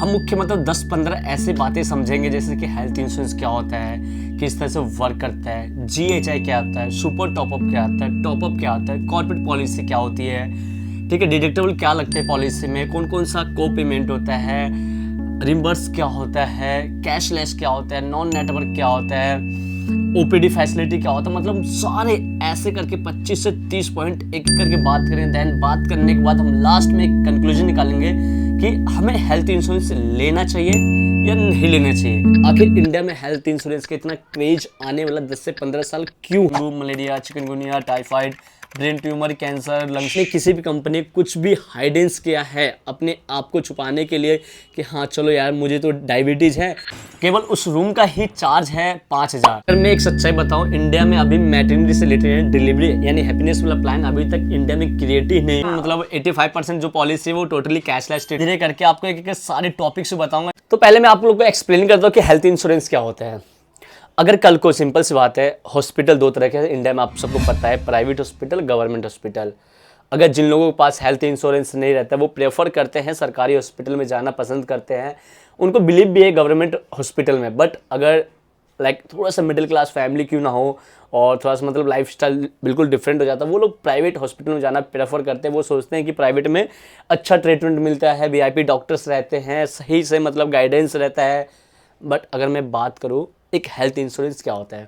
हम मुख्य मतलब 10-15 ऐसी बातें समझेंगे, जैसे कि हेल्थ इंश्योरेंस क्या होता है, किस तरह से वर्क करता है, जीएचआई क्या होता है, सुपर टॉपअप क्या होता है, टॉपअप क्या होता है, कॉर्पोरेट पॉलिसी क्या होती है, ठीक है, डिडक्टेबल क्या लगते हैं पॉलिसी में, कौन कौन सा को पेमेंट होता है, रिम्बर्स क्या होता है, कैशलेस क्या होता है, नॉन नेटवर्क क्या होता है, ओपीडी फैसिलिटी क्या होता है, मतलब सारे ऐसे करके 25 से 30 पॉइंट एक एक करके बात करें। देन बात करने के बाद हम लास्ट में एक कंक्लूजन निकालेंगे कि हमें हेल्थ इंश्योरेंस लेना चाहिए या नहीं लेना चाहिए। आखिर इंडिया में हेल्थ इंश्योरेंस का इतना क्रेज आने वाला 10 से 15 साल क्यों? Malaria, chikungunya, typhoid, brain tumour, cancer, lungs ने किसी भी कंपनी ने कुछ भी हाइडेंस किया है अपने आप को छुपाने के लिए कि हाँ चलो यार मुझे तो डायबिटीज है, केवल उस रूम का ही चार्ज है 5,000। अगर मैं एक सच्चाई बताऊं, इंडिया में अभी मैटरनिटी से रिलेटेड डिलीवरी यानी हैप्पीनेस वाला प्लान अभी तक इंडिया में क्रिएट ही नहीं, मतलब 85% जो पॉलिसी है वो टोटली कैशलेस। धीरे करके आपको एक एक सारे टॉपिक्स बताऊंगा। तो पहले मैं आप लोगों को एक्सप्लेन करता हूँ कि हेल्थ इंश्योरेंस क्या होता है। अगर कल को सिंपल सी बात है, हॉस्पिटल दो तरह के हैं इंडिया में, आप सबको पता है, प्राइवेट हॉस्पिटल, गवर्नमेंट हॉस्पिटल। अगर जिन लोगों के पास हेल्थ इंश्योरेंस नहीं रहता वो प्रेफर करते हैं सरकारी हॉस्पिटल में जाना पसंद करते हैं, उनको बिलीव भी है गवर्नमेंट हॉस्पिटल में। बट अगर लाइक थोड़ा सा मिडिल क्लास फैमिली क्यों ना हो और थोड़ा सा मतलब लाइफस्टाइल बिल्कुल डिफरेंट हो जाता है, वो लोग प्राइवेट हॉस्पिटल में जाना प्रेफर करते हैं। वो सोचते हैं कि प्राइवेट में अच्छा ट्रीटमेंट मिलता है, वीआईपी डॉक्टर्स रहते हैं, सही से मतलब गाइडेंस रहता है। बट अगर मैं बात करूँ एक हेल्थ इंश्योरेंस क्या होता है,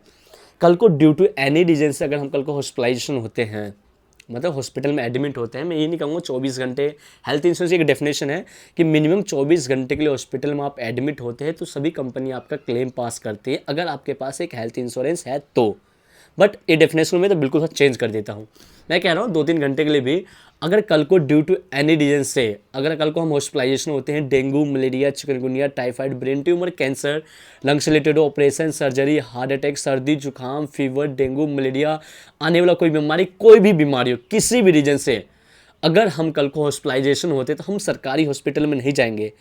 कल को ड्यू टू एनी रीजन से अगर हम कल को हॉस्पिटलाइजेशन होते हैं, मतलब हॉस्पिटल में एडमिट होते हैं, मैं ये नहीं कहूँगा 24 घंटे, हेल्थ इंश्योरेंस की एक डेफिनेशन है कि मिनिमम 24 घंटे के लिए हॉस्पिटल में आप एडमिट होते हैं तो सभी कंपनी आपका क्लेम पास करती है अगर आपके पास एक हेल्थ इंश्योरेंस है तो। बट ये डेफिनेशन में तो बिल्कुल सा चेंज कर देता हूँ, मैं कह रहा हूँ 2-3 घंटे के लिए भी अगर कल को ड्यू टू एनी रीजन से अगर कल को हम हॉस्पिटलाइजेशन होते हैं, dengue, malaria, chikungunya, typhoid, brain tumour, cancer, lungs related operation, surgery, heart attack, सर्दी जुकाम, फीवर, डेंगू, मलेरिया, आने वाला कोई बीमारी, कोई भी बीमारी हो किसी भी रीजन से अगर हम कल को हॉस्पिटलाइजेशन होते तो हम सरकारी हॉस्पिटल में नहीं जाएंगे,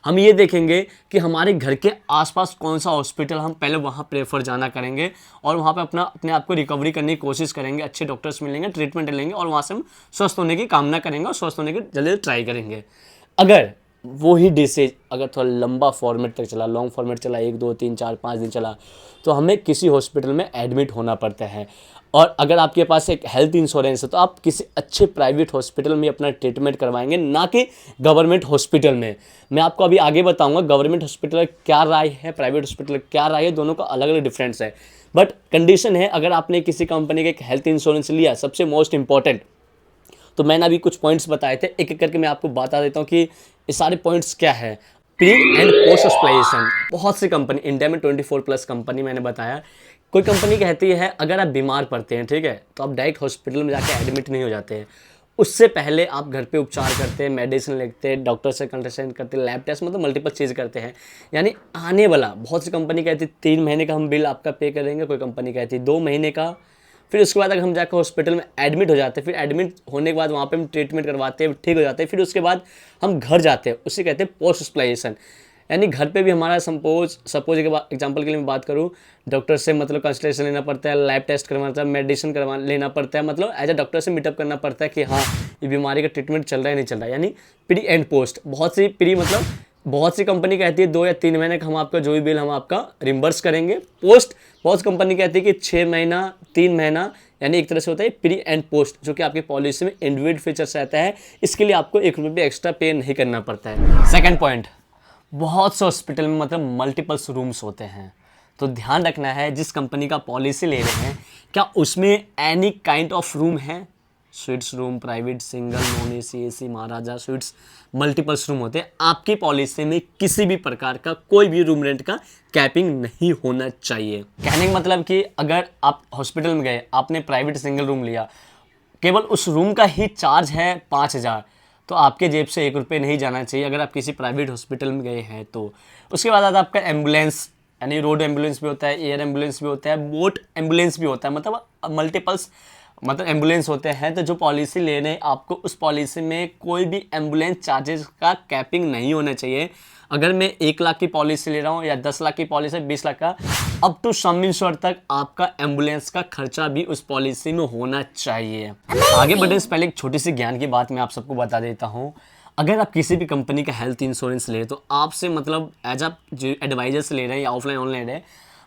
हम ये देखेंगे कि हमारे घर के आसपास कौन सा हॉस्पिटल, हम पहले वहाँ प्रेफर जाना करेंगे और वहाँ पे अपने आप को रिकवरी करने की कोशिश करेंगे, अच्छे डॉक्टर्स मिलेंगे, ट्रीटमेंट लेंगे और वहाँ से हम स्वस्थ होने की कामना करेंगे और स्वस्थ होने की जल्दी ट्राई करेंगे। अगर वो ही डिसीज अगर थोड़ा लंबा फॉर्मेट तक चला, लॉन्ग फॉर्मेट चला, 1, 2, 3, 4, 5 दिन चला, तो हमें किसी हॉस्पिटल में एडमिट होना पड़ता है। और अगर आपके पास एक हेल्थ इंश्योरेंस है तो आप किसी अच्छे प्राइवेट हॉस्पिटल में अपना ट्रीटमेंट करवाएंगे, ना कि गवर्नमेंट हॉस्पिटल में। मैं आपको अभी आगे बताऊंगा गवर्नमेंट हॉस्पिटल क्या राय है, प्राइवेट हॉस्पिटल क्या राय है, दोनों का अलग अलग डिफरेंस है। बट कंडीशन है अगर आपने किसी कंपनी का एक हेल्थ इंश्योरेंस लिया, सबसे मोस्ट इंपॉर्टेंट, तो मैंने अभी कुछ पॉइंट्स बताए थे, एक एक करके मैं आपको बता देता हूँ कि ये सारे पॉइंट्स क्या है। प्री एंड पोस्ट हॉस्पिटलाइजेशन, बहुत सी कंपनी इंडिया में 24+ कंपनी मैंने बताया, कोई कंपनी कहती है अगर आप बीमार पड़ते हैं, ठीक है, तो आप डायरेक्ट हॉस्पिटल में जाके एडमिट नहीं हो जाते हैं, उससे पहले आप घर पे उपचार करते हैं, मेडिसिन लेते हैं, डॉक्टर से कंसल्टेशन करते हैं, लैब टेस्ट, मतलब मल्टीपल चीज़ करते हैं। यानी आने वाला बहुत सी कंपनी कहती है 3 महीने का हम बिल आपका पे करेंगे, कोई कंपनी कहती है 2 महीने का। फिर उसके बाद अगर हम जाकर हॉस्पिटल में एडमिट हो जाते हैं, फिर एडमिट होने के बाद वहाँ पे हम ट्रीटमेंट करवाते हैं, ठीक हो जाते हैं, फिर उसके बाद हम घर जाते हैं, उसे कहते हैं पोस्ट हॉस्पिटलाइजेशन। यानी घर पे भी हमारा सपोज एग्जांपल के लिए मैं बात करूँ, डॉक्टर से मतलब कंसल्टेशन लेना पड़ता है, लैब टेस्ट करवाना पड़ता है, मेडिसिन करवा लेना पड़ता है, मतलब एज ए डॉक्टर से मीटअप करना पड़ता है कि हाँ ये बीमारी का ट्रीटमेंट चल रहा है नहीं चल रहा है। यानी प्री एंड पोस्ट, बहुत सी कंपनी कहती है 2 या 3 महीने का हम आपका जो भी बिल हम आपका रिम्बर्स करेंगे। पोस्ट बहुत कंपनी कहती है कि 6 महीना, 3 महीना, यानी एक तरह से होता है प्री एंड पोस्ट, जो कि आपकी पॉलिसी में इंडिविजुअल फीचर्स रहता है, इसके लिए आपको 1 रुपये भी एक्स्ट्रा पे नहीं करना पड़ता है। सेकंड पॉइंट, बहुत से हॉस्पिटल में मतलब मल्टीपल्स रूम्स होते हैं, तो ध्यान रखना है जिस कंपनी का पॉलिसी ले रहे हैं क्या उसमें एनी काइंड ऑफ रूम है, suites room, private, single, non AC, AC, Maharaja, suites, multiples room होते हैं। आपकी पॉलिसी में किसी भी प्रकार का कोई भी रूम रेंट का कैपिंग नहीं होना चाहिए। कहने का मतलब कि अगर आप हॉस्पिटल में गए, आपने प्राइवेट सिंगल रूम लिया, केवल उस रूम का ही चार्ज है 5,000, तो आपके जेब से 1 रुपये नहीं जाना चाहिए अगर आप किसी प्राइवेट हॉस्पिटल में गए हैं तो। उसके बाद आता आपका एम्बुलेंस, यानी रोड एम्बुलेंस भी होता है, एयर एम्बुलेंस भी होता है, बोट एम्बुलेंस भी होता है, मतलब मल्टीपल्स मतलब एम्बुलेंस होते हैं। तो जो पॉलिसी ले रहे हैं आपको, उस पॉलिसी में कोई भी एम्बुलेंस चार्जेस का कैपिंग नहीं होना चाहिए। अगर मैं 1 लाख की पॉलिसी ले रहा हूँ या 10 लाख की पॉलिसी, 20 लाख का, अप टू सम इंश्योर तक आपका एम्बुलेंस का खर्चा भी उस पॉलिसी में होना चाहिए। आगे बढ़ने से पहले एक छोटी सी ज्ञान की बात मैं आप सबको बता देता हूँ। अगर आप किसी भी कंपनी का हेल्थ इंश्योरेंस ले तो आपसे मतलब एज आप जो एडवाइजर से ले रहे हैं या ऑफलाइन ऑनलाइन ले रहे हैं,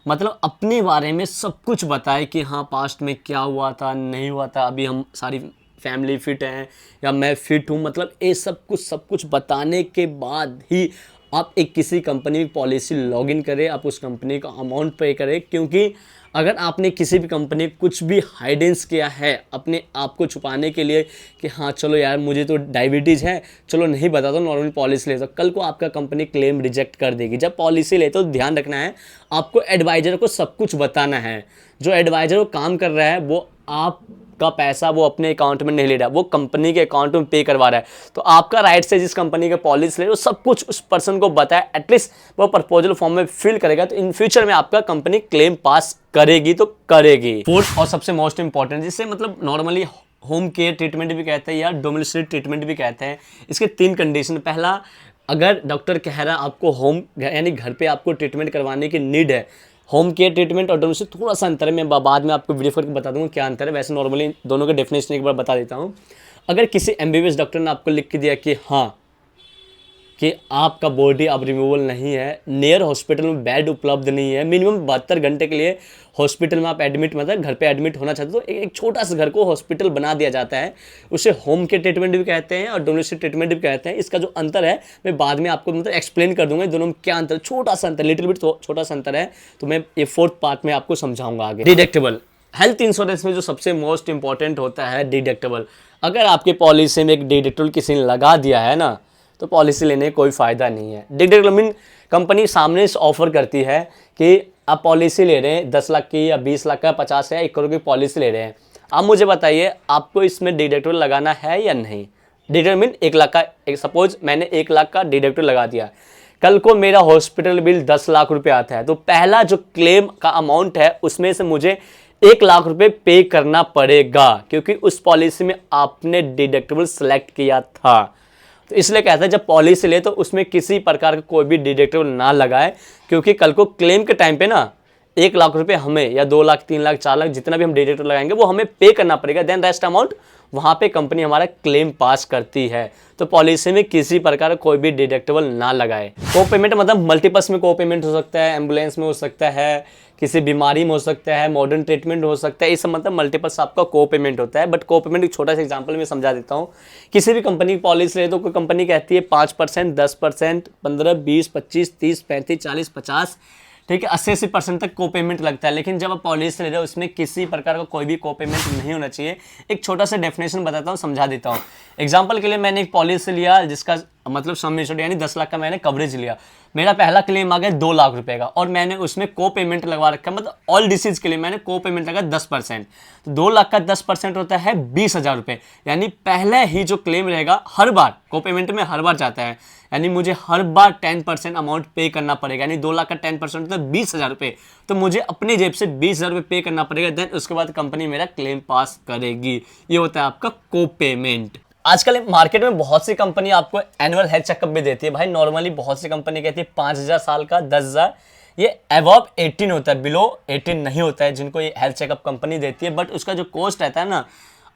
मतलब अपने बारे में सब कुछ बताए कि हाँ पास्ट में क्या हुआ था नहीं हुआ था, अभी हम सारी फैमिली फिट हैं या मैं फिट हूँ, मतलब ये सब कुछ बताने के बाद ही आप एक किसी कंपनी की पॉलिसी लॉगिन करें, आप उस कंपनी का अमाउंट पे करें। क्योंकि अगर आपने किसी भी कंपनी कुछ भी हाइडेंस किया है अपने आप को छुपाने के लिए कि हाँ चलो यार मुझे तो डायबिटीज़ है, चलो नहीं बता दो, नॉर्मल पॉलिसी ले, तो कल को आपका कंपनी क्लेम रिजेक्ट कर देगी। जब पॉलिसी ले तो ध्यान रखना है, आपको एडवाइजर को सब कुछ बताना है। जो एडवाइजर काम कर रहा है वो आपका पैसा वो अपने अकाउंट में नहीं ले रहा, वो कंपनी के अकाउंट में पे करवा रहा है। तो आपका राइट से जिस कंपनी के पॉलिसी ले रहे हो सब कुछ उस पर्सन को बताए, एटलीस्ट वो प्रपोजल फॉर्म में फिल करेगा, तो इन फ्यूचर में आपका कंपनी क्लेम पास करेगी तो करेगी। फोर्थ और सबसे मोस्ट इंपॉर्टेंट, जिससे मतलब नॉर्मली होम केयर ट्रीटमेंट भी कहते हैं या डोमेस्टिक ट्रीटमेंट भी कहते हैं, इसके 3 कंडीशन। पहला, अगर डॉक्टर कह रहा है आपको होम यानी घर पे आपको ट्रीटमेंट करवाने की नीड है, होम केयर ट्रीटमेंट और डोमेस्टिक थोड़ा सा अंतर है, मैं बाद में आपको वीडियो करके बता दूंगा क्या अंतर है। वैसे नॉर्मली दोनों का डेफिनेशन एक बार बता देता हूँ। अगर किसी एमबीबीएस डॉक्टर ने आपको लिख के दिया कि हाँ कि आपका बॉडी अब रिमूवल नहीं है, नियर हॉस्पिटल में बेड उपलब्ध नहीं है, मिनिमम 72 घंटे के लिए हॉस्पिटल में आप एडमिट मतलब घर पे एडमिट होना चाहते हो, तो एक छोटा सा घर को हॉस्पिटल बना दिया जाता है। उसे होम केयर ट्रीटमेंट भी कहते हैं और डोमेस्टिक ट्रीटमेंट भी कहते हैं। इसका जो अंतर है मैं बाद में आपको मतलब एक्सप्लेन कर दूंगा दोनों में क्या अंतर, छोटा सा अंतर, लिटिल बिट छोटा सा अंतर है, तो मैं ये 4th पार्ट में आपको समझाऊंगा आगे। डिडक्टेबल, हेल्थ इंश्योरेंस में जो सबसे मोस्ट इंपॉर्टेंट होता है डिडक्टेबल। अगर आपके पॉलिसी में एक डिडक्टेबल किसी ने लगा दिया है ना, तो पॉलिसी लेने का कोई फ़ायदा नहीं है। डिडक्टेबल मीन कंपनी सामने से ऑफर करती है कि आप पॉलिसी ले रहे हैं 10 लाख की या 20 लाख का 50 या 1 करोड़ की पॉलिसी ले रहे हैं, आप मुझे बताइए आपको इसमें डिडक्टेबल लगाना है या नहीं। डिडक्टेबल मीन 1 लाख का, सपोज मैंने 1 लाख का डिडक्टेबल लगा दिया, कल को मेरा हॉस्पिटल बिल 10 लाख रुपये आता है, तो पहला जो क्लेम का अमाउंट है उसमें से मुझे 1 लाख रुपए पे करना पड़ेगा, क्योंकि उस पॉलिसी में आपने डिडक्टेबल सेलेक्ट किया था। तो इसलिए कहता है जब पॉलिसी ले तो उसमें किसी प्रकार का कोई भी डिडक्टेबल ना लगाए, क्योंकि कल को क्लेम के टाइम पे ना 1 लाख रुपए हमें या 2 लाख 3 लाख 4 लाख जितना भी हम डिडक्टेबल लगाएंगे वो हमें पे करना पड़ेगा, देन रेस्ट अमाउंट वहाँ पे कंपनी हमारा क्लेम पास करती है। तो पॉलिसी में किसी प्रकार का कोई भी डिडक्टेबल ना लगाए। को पेमेंट मतलब मल्टीपर्स में को पेमेंट हो सकता है, एम्बुलेंस में हो सकता है, किसी बीमारी में हो सकता है, मॉडर्न ट्रीटमेंट हो सकता है, इस मतलब मल्टीपर्स आपका को पेमेंट होता है। बट को पेमेंट एक छोटा सा एग्जांपल में समझा देता हूँ। किसी भी कंपनी की पॉलिसी ले तो कोई कंपनी कहती है 5%, 10%, 15, 20, 25, 30, 35, 40, 50, ठीक है 80% तक को पेमेंट लगता है। लेकिन जब आप पॉलिसी ले रहे हो उसमें किसी प्रकार का कोई भी को पेमेंट नहीं होना चाहिए। एक छोटा सा डेफिनेशन बताता हूँ, समझा देता हूँ। एग्जांपल के लिए मैंने एक पॉलिसी लिया जिसका मतलब सम इंश्योर्ड यानी 10 लाख का मैंने कवरेज लिया, मेरा पहला क्लेम आ गया 2 लाख रुपए का, और मैंने उसमें को पेमेंट लगवा रखा, मतलब ऑल डिसीज के लिए मैंने को पेमेंट लगा 10%। तो 2 लाख का 10% होता है 20,000 रुपये, यानी पहले ही जो क्लेम रहेगा हर बार को पेमेंट में हर बार जाता है, यानी मुझे हर बार 10% अमाउंट पे करना पड़ेगा, यानी 2 लाख का 10% होता है 20,000 रुपये, तो मुझे अपनी जेब से 20,000 रुपये पे करना पड़ेगा, देन उसके बाद कंपनी मेरा क्लेम पास करेगी। ये होता है आपका को पेमेंट। आजकल मार्केट में बहुत सी कंपनी आपको एनुअल हेल्थ चेकअप भी देती है। भाई नॉर्मली बहुत सी कंपनी कहती है 5,000 साल का 10,000, ये अबव 18 होता है, बिलो 18 नहीं होता है जिनको ये हेल्थ चेकअप कंपनी देती है। बट उसका जो कॉस्ट रहता है ना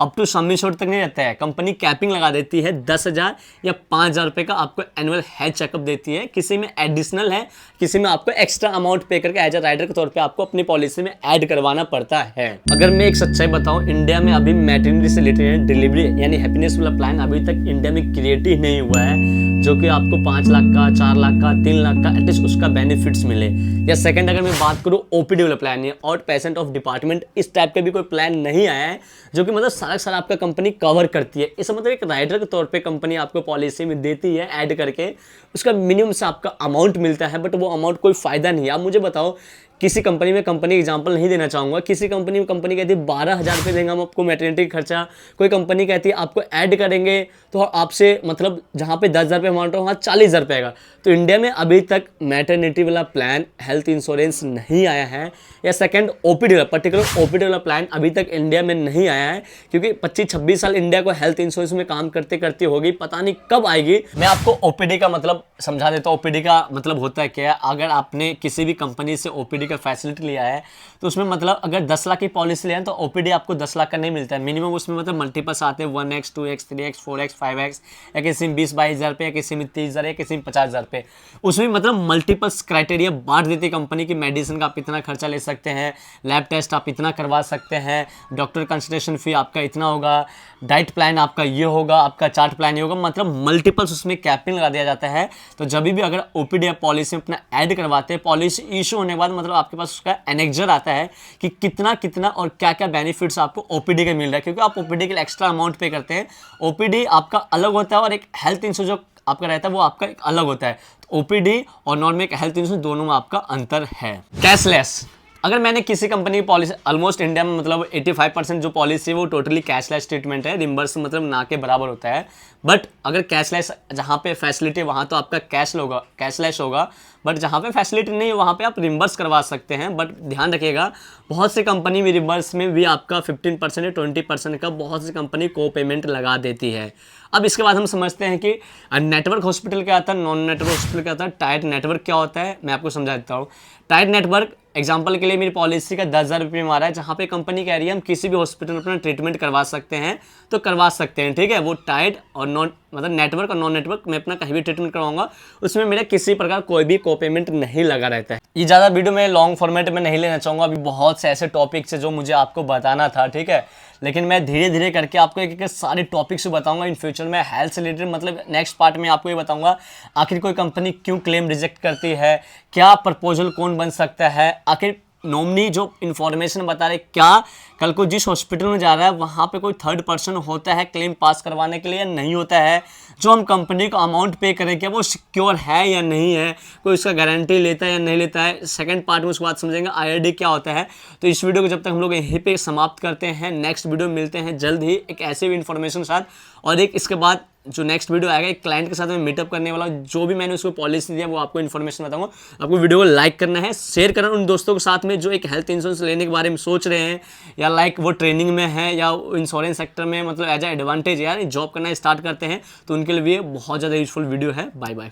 अप टू सम इंश्योर्ड तक नहीं रहता है, कंपनी कैपिंग लगा देती है 10,000 या 5,000 रुपये का आपको एनुअल हेल्थ चेकअप देती है। किसी में एडिशनल है, किसी में आपको एक्स्ट्रा अमाउंट पे करके एज अ राइडर के तौर पे आपको अपनी पॉलिसी में ऐड करवाना पड़ता है। अगर मैं एक सच्चाई बताऊं, इंडिया में अभी मैटरनिटी से रिलेटेड डिलीवरी यानी हैप्पीनेस वाला प्लान अभी तक इंडिया में क्रिएट ही नहीं हुआ है, जो कि आपको 5 लाख का, 4 लाख का, 3 लाख का एटलीस्ट उसका बेनिफिट्स मिले। या सेकंड अगर मैं बात करूँ ओपीडी वाला प्लान या आउट पेशेंट ऑफ डिपार्टमेंट, इस टाइप का भी कोई प्लान नहीं आया है जो कि मतलब सारा आपका कंपनी कवर करती है। इस मतलब एक राइडर के तौर पे कंपनी आपको पॉलिसी में देती है ऐड करके, उसका मिनिमम से आपका अमाउंट मिलता है, बट वो अमाउंट कोई फायदा नहीं है। आप मुझे बताओ किसी कंपनी में, कंपनी एग्जांपल नहीं देना चाहूँगा, किसी कंपनी में कंपनी कहती है 12,000 रुपये देंगे हम आपको मैटरनिटी खर्चा, कोई कंपनी कहती है आपको ऐड करेंगे तो आपसे मतलब जहाँ पे 10,000 रुपये अमाउंट हो वहाँ 40,000 रुपये का। तो इंडिया में अभी तक मैटरनिटी वाला प्लान हेल्थ इंश्योरेंस नहीं आया है, या सेकंड ओपीडी वाला पर्टिकुलर ओपीडी वाला प्लान अभी तक इंडिया में नहीं आया है, क्योंकि 25-26 साल इंडिया को हेल्थ इंश्योरेंस में काम करते करते हो गई, पता नहीं कब आएगी। मैं आपको ओपीडी का मतलब समझा देता हूँ। ओपीडी का मतलब होता है क्या है, अगर आपने किसी भी कंपनी से ओपीडी का फैसिलिटी लिया है, तो उसमें मतलब अगर 10 लाख की पॉलिसी ले हैं तो ओपीडी आपको 10 लाख का नहीं मिलता है, मिनिमम उसमें मतलब मल्टीपल्स आते हैं 1x 2x 3x 4x 5x, या किसी में 20-22 हज़ार पे, या किसी में 30 हज़ार, या किसी में 50 हज़ार पे। उसमें मतलब मल्टीपल्स क्राइटेरिया बांट देती है कंपनी की, मेडिसिन का आप इतना खर्चा ले सकते हैं, लैब टेस्ट आप इतना करवा सकते हैं, डॉक्टर कंसल्टेशन फी आपका इतना होगा, डाइट प्लान आपका ये होगा, आपका चार्ट प्लान ये होगा, मतलब मल्टीपल्स उसमें कैपिंग लगा दिया जाता है। तो जब भी अगर ओपीडी पॉलिसी में अपना ऐड करवाते हैं, पॉलिसी इशू होने के बाद मतलब आपके पास उसका एनेक्जर आता है कि कितना कितना और क्या क्या बेनिफिट्स आपको ओपीडी के मिल रहा है, क्योंकि आप ओपीडी के लिए एक्स्ट्रा अमाउंट पे करते हैं। ओपीडी आपका अलग होता है और एक हेल्थ इंश्योरेंस जो आपका रहता है वो आपका एक अलग होता है। तो ओपीडी और नॉन में एक हेल्थ इंश्योरेंस दोनों में आपका अंतर है। कैशलेस, अगर मैंने किसी कंपनी की पॉलिसी, ऑलमोस्ट इंडिया में मतलब 85% जो पॉलिसी है वो टोटली कैशलेस ट्रीटमेंट है, रिम्बर्स मतलब ना के बराबर होता है। बट अगर कैशलेस जहाँ पे फैसिलिटी वहाँ तो आपका कैशलेस होगा, बट जहाँ पे फैसिलिटी नहीं है वहाँ पे आप रिम्बर्स करवा सकते हैं। बट ध्यान रखिएगा, बहुत सी कंपनी में रिम्बर्स में भी आपका 15% या 20% का बहुत सी कंपनी को पेमेंट लगा देती है। अब इसके बाद हम समझते हैं कि नेटवर्क हॉस्पिटल क्या आता है, नॉन नेटवर्क हॉस्पिटल क्या होता है, टाइड नेटवर्क क्या होता है। मैं आपको समझा देता हूँ। टाइड नेटवर्क एग्जांपल के लिए मेरी पॉलिसी का 10,000 रुपये में आ रहा है, जहाँ पे कंपनी कह रही है हम किसी भी हॉस्पिटल में अपना ट्रीटमेंट करवा सकते हैं तो करवा सकते हैं, ठीक है। वो टाइड और नॉन मतलब नेटवर्क और नॉन नेटवर्क मैं अपना कहीं भी ट्रीटमेंट करवाऊंगा, उसमें मेरा किसी प्रकार कोई भी को पेमेंट नहीं लगा रहता है। ये ज़्यादा वीडियो में लॉन्ग फॉर्मेट में नहीं लेना चाहूँगा, अभी बहुत से ऐसे टॉपिक्स है जो मुझे आपको बताना था, ठीक है। लेकिन मैं धीरे धीरे करके आपको एक एक सारे टॉपिक्स बताऊंगा इन फ्यूचर में। हेल्थ से रिलेटेड मतलब नेक्स्ट पार्ट में आपको ये बताऊंगा आखिर कोई कंपनी क्यों क्लेम रिजेक्ट करती है, क्या प्रपोजल कौन बन सकता है, आखिर नॉमिनी जो इन्फॉर्मेशन बता रहे क्या कल को जिस हॉस्पिटल में जा रहा है वहाँ पे कोई थर्ड पर्सन होता है क्लेम पास करवाने के लिए या नहीं होता है, जो हम कंपनी को अमाउंट पे करें क्या वो सिक्योर है या नहीं है, कोई उसका गारंटी लेता है या नहीं लेता है। सेकंड पार्ट में उसके बाद समझेंगे आईआरडी क्या होता है। तो इस वीडियो को जब तक हम लोग यहीं पे समाप्त करते हैं, नेक्स्ट वीडियो मिलते हैं जल्द ही एक ऐसे इन्फॉर्मेशन साथ, और एक इसके बाद जो नेक्स्ट वीडियो आएगा एक क्लाइंट के साथ मैं मीटअप करने वाला हूँ, जो भी मैंने उसको पॉलिसी दिया वो आपको इन्फॉर्मेशन बताऊंगा। आपको वीडियो को लाइक करना है, शेयर करना उन दोस्तों के साथ में जो एक हेल्थ इंश्योरेंस लेने के बारे में सोच रहे हैं, या लाइक वो ट्रेनिंग में है या इंश्योरेंस सेक्टर में मतलब एज ए एडवांटेज यार जॉब करना स्टार्ट करते हैं, तो उनके लिए भी बहुत ज़्यादा यूजफुल वीडियो है। Bye bye.